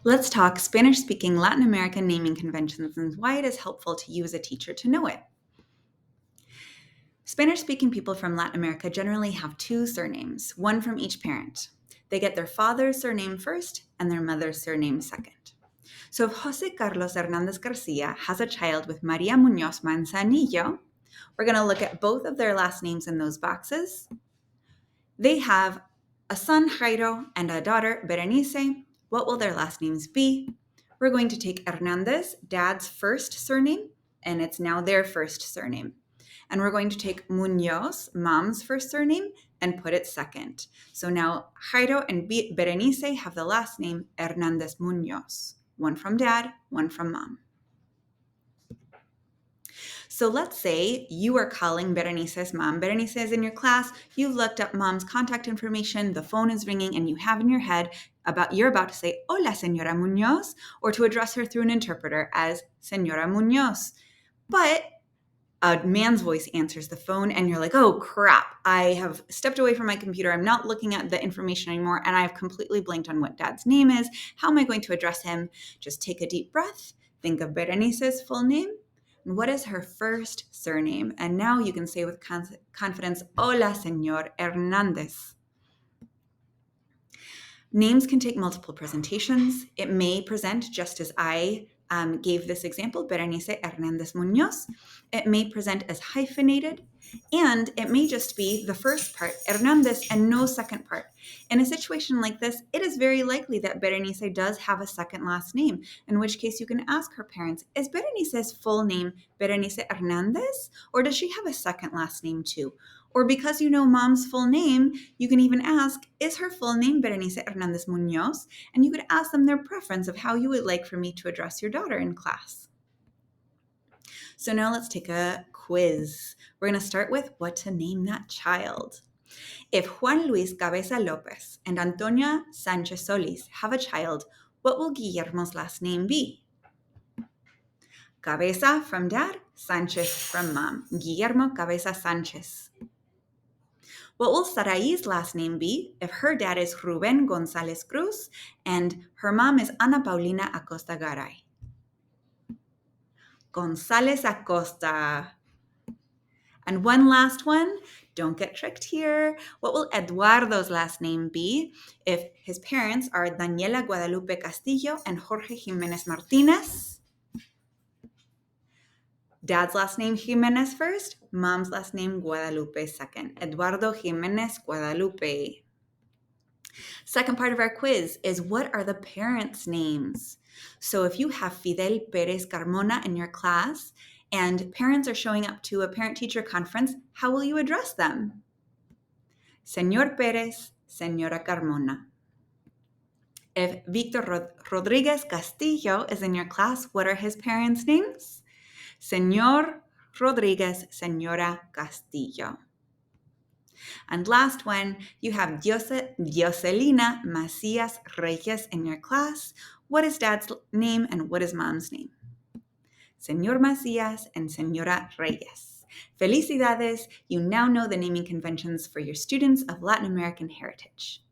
Let's talk Spanish-speaking Latin American naming conventions and why it is helpful to you as a teacher to know it. Spanish-speaking people from Latin America generally have two surnames, one from each parent. They get their father's surname first and their mother's surname second. So if Jose Carlos Hernandez Garcia has a child with Maria Muñoz Manzanillo, we're going to look at both of their last names in those boxes. They have a son, Jairo, and a daughter, Berenice. What will their last names be? We're going to take Hernandez, dad's first surname, and it's now their first surname. And we're going to take Muñoz, mom's first surname, and put it second. So now Jairo and Berenice have the last name Hernandez Muñoz. One from dad, one from mom. So let's say you are calling Berenice's mom. Berenice is in your class. You've looked up mom's contact information. The phone is ringing and you have in your head you're about to say, Hola, Señora Muñoz, or to address her through an interpreter as Señora Muñoz. But a man's voice answers the phone and you're like, oh crap, I have stepped away from my computer. I'm not looking at the information anymore and I've completely blanked on what dad's name is. How am I going to address him? Just take a deep breath. Think of Berenice's full name. What is her first surname? And now you can say with confidence, Hola, Señor Hernández. Names can take multiple presentations. It may present just as I gave this example, Berenice Hernández Muñoz. It may present as hyphenated, and it may just be the first part, Hernández, and no second part. In a situation like this, it is very likely that Berenice does have a second last name, in which case you can ask her parents, is Berenice's full name Berenice Hernández, or does she have a second last name too? Or because you know mom's full name, you can even ask, is her full name Berenice Hernández Muñoz? And you could ask them their preference of how you would like for me to address your daughter in class. So now let's take a quiz. We're going to start with what to name that child. If Juan Luis Cabeza Lopez and Antonia Sanchez Solis have a child, what will Guillermo's last name be? Cabeza from dad, Sanchez from mom. Guillermo Cabeza Sanchez. What will Sarai's last name be if her dad is Rubén González Cruz and her mom is Ana Paulina Acosta Garay? González Acosta. And one last one, don't get tricked here. What will Eduardo's last name be if his parents are Daniela Guadalupe Castillo and Jorge Jiménez Martínez? Dad's last name Jimenez first, mom's last name Guadalupe second. Eduardo Jimenez Guadalupe. Second part of our quiz is what are the parents' names? So if you have Fidel Pérez Carmona in your class and parents are showing up to a parent-teacher conference, how will you address them? Señor Pérez, Señora Carmona. If Víctor Rodríguez Castillo is in your class, what are his parents' names? Señor Rodríguez, Señora Castillo. And last one, you have Joselina Macías Reyes in your class. What is dad's name and what is mom's name? Señor Macías and Señora Reyes. Felicidades, you now know the naming conventions for your students of Latin American heritage.